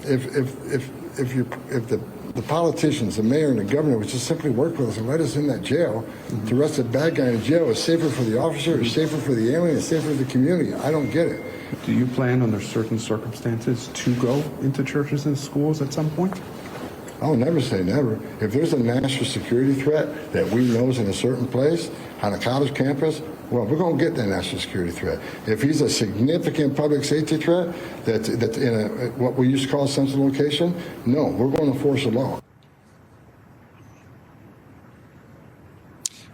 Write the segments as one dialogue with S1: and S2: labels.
S1: if the politicians, the mayor and the governor would just simply work with us and let us in that jail, to arrest a bad guy in jail is safer for the officer, it's safer for the alien, it's safer for the community. I don't get it.
S2: Do you plan under certain circumstances to go into churches and schools at some point?
S1: I'll never say never. If there's a national security threat that we know is in a certain place on a college campus, well, we're going to get that national security threat. If he's a significant public safety threat that's in what we used to call a sensitive location, no, we're going to enforce the law.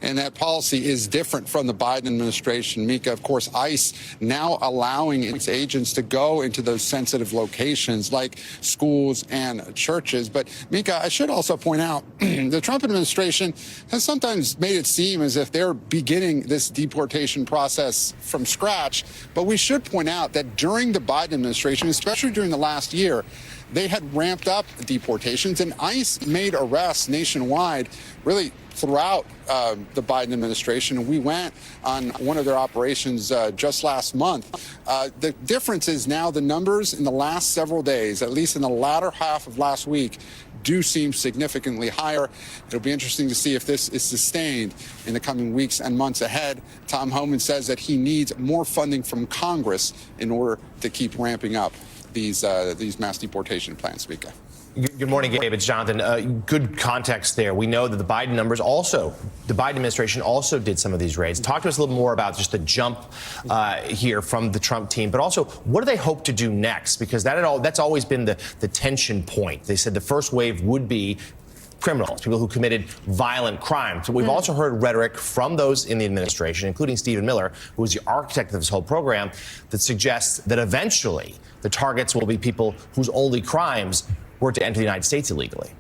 S3: And that policy is different from the Biden administration. Mika, of course, ICE now allowing its agents to go into those sensitive locations like schools and churches. But Mika, I should also point out the Trump administration has sometimes made it seem as if they're beginning this deportation process from scratch. But we should point out that during the Biden administration, especially during the last year, they had ramped up deportations, and ICE made arrests nationwide really throughout the Biden administration. And we went on one of their operations just last month. The difference is now the numbers in the last several days, at least in the latter half of last week, do seem significantly higher. It'll be interesting to see if this is sustained in the coming weeks and months ahead. Tom Homan says that he needs more funding from Congress in order to keep ramping up these mass deportation plans, Mika.
S4: Good morning, Gabe. It's Jonathan. Good context there. We know that the Biden administration also did some of these raids. Talk to us a little more about just the jump here from the Trump team, but also what do they hope to do next? Because that's always been the tension point. They said the first wave would be criminals, people who committed violent crimes. But we've also heard rhetoric from those in the administration, including Stephen Miller, who was the architect of this whole program, that suggests that eventually the targets will be people whose only crimes were to enter the United States illegally.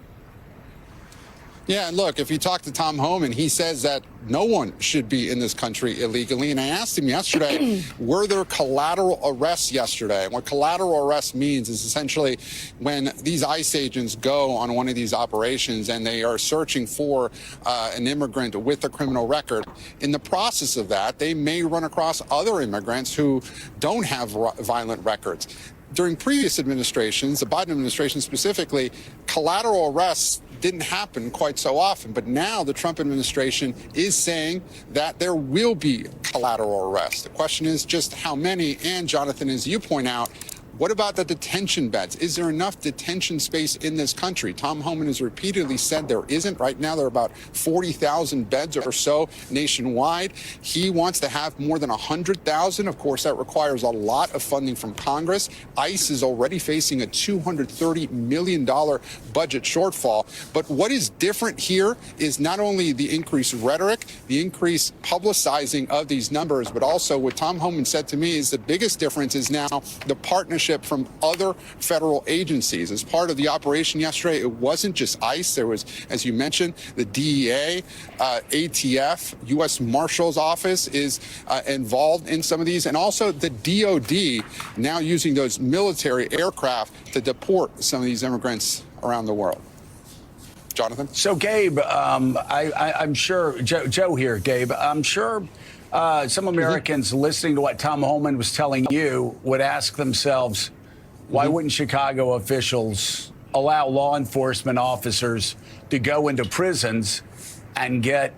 S3: Yeah, and look, if you talk to Tom Homan, he says that no one should be in this country illegally. And I asked him yesterday, were there collateral arrests yesterday? And what collateral arrest means is essentially when these ICE agents go on one of these operations and they are searching for an immigrant with a criminal record. In the process of that, they may run across other immigrants who don't have violent records. During previous administrations, the Biden administration specifically, collateral arrests didn't happen quite so often. But now the Trump administration is saying that there will be collateral arrests. The question is just how many. And Jonathan, as you point out, what about the detention beds? Is there enough detention space in this country? Tom Homan has repeatedly said there isn't. Right now, there are about 40,000 beds or so nationwide. He wants to have more than 100,000. Of course, that requires a lot of funding from Congress. ICE is already facing a $230 million budget shortfall. But what is different here is not only the increased rhetoric, the increased publicizing of these numbers, but also what Tom Homan said to me is the biggest difference is now the partnership from other federal agencies. As part of the operation yesterday, it wasn't just ICE. There was, as you mentioned, the DEA, ATF, U.S. Marshal's Office is involved in some of these, and also the DOD now using those military aircraft to deport some of these immigrants around the world. Jonathan?
S5: So, Gabe, I'm sure, Joe here, Gabe, I'm sure some Americans listening to what Tom Homan was telling you would ask themselves, why wouldn't Chicago officials allow law enforcement officers to go into prisons and get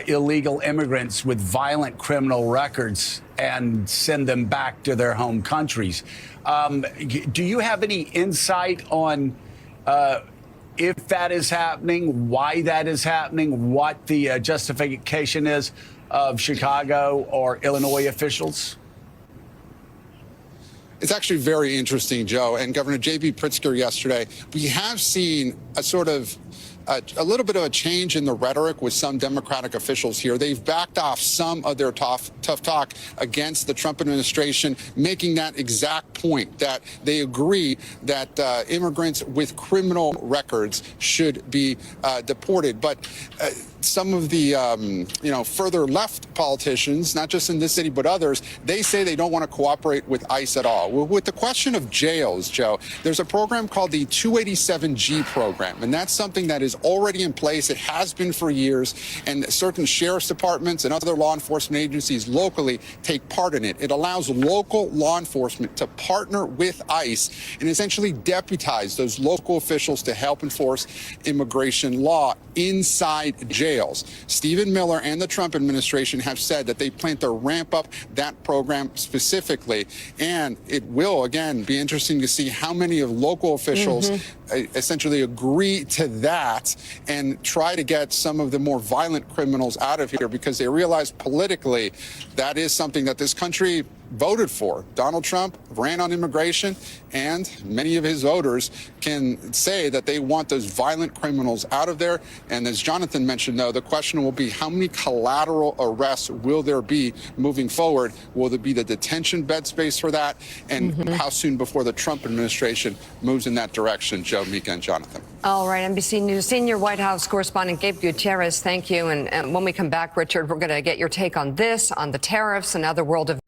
S5: illegal immigrants with violent criminal records and send them back to their home countries? Do you have any insight on if that is happening, why that is happening, what the justification is of Chicago or Illinois officials?
S3: It's actually very interesting, Joe. And Governor J.B. Pritzker yesterday, we have seen a sort of a little bit of a change in the rhetoric with some Democratic officials here. They've backed off some of their tough talk against the Trump administration, making that exact point that they agree that immigrants with criminal records should be deported. But some of the further left politicians, not just in this city but others, they say they don't want to cooperate with ICE at all. Well, with the question of jails, Joe, there's a program called the 287G program, and that's something that is already in place. It has been for years, and certain sheriff's departments and other law enforcement agencies locally take part in it. It allows local law enforcement to partner with ICE and essentially deputize those local officials to help enforce immigration law inside jails. Stephen Miller and the Trump administration have said that they plan to ramp up that program specifically, and it will, again, be interesting to see how many of local officials essentially agree to that and try to get some of the more violent criminals out of here, because they realize politically that is something that this country voted for. Donald Trump ran on immigration, and many of his voters can say that they want those violent criminals out of there. And as Jonathan mentioned, though, the question will be how many collateral arrests will there be moving forward? Will there be the detention bed space for that? And how soon before the Trump administration moves in that direction? Joe, Mika, and Jonathan.
S6: All right, NBC News senior White House correspondent Gabe Gutierrez, thank you. And when we come back, Richard, we're going to get your take on this, on the tariffs and other world events.